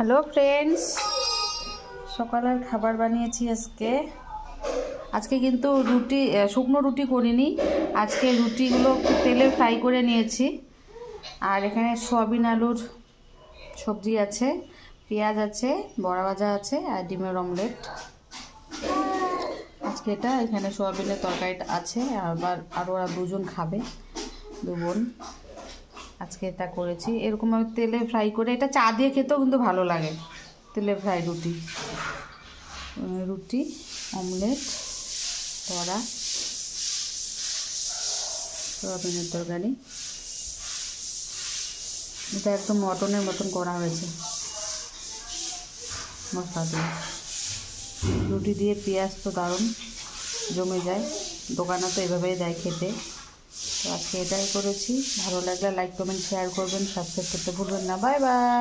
Hello friends, সকালের খাবার বানিয়েছি আজকে কিন্তু রুটি, শুকনো রুটি করিনি। আজকে রুটিগুলো তেলে ফ্রাই করে নিয়েছি। আর এখানে সয়াবিন আলুর সবজি আছে, পেঁয়াজ আছে, বড়া ভাজা আছে আর ডিমের অমলেট। আজকে এটা এখানে সয়াবিনের তরকারিটা আছে, আবার আরও ওরা দুজন খাবে, দু বোন। আজকে এটা করেছি এরকম আমি তেলে ফ্রাই করে। এটা চা দিয়ে খেতেও কিন্তু ভালো লাগে। তেলে ফ্রাই রুটি অমলেট, বড়া, সয়াবিনের তরকারি। এটা একদম মটনের মতন করা হয়েছে মশলা দিয়ে। রুটি দিয়ে পেঁয়াজ তো দারুণ জমে যায়, দোকানে তো এভাবেই দেয় খেতে। তো আজকে এটাই করেছি। ভালো লাগলে লাইক কমেন্ট শেয়ার করবেন, সাবস্ক্রাইব করতে ভুলবেন না। Bye bye.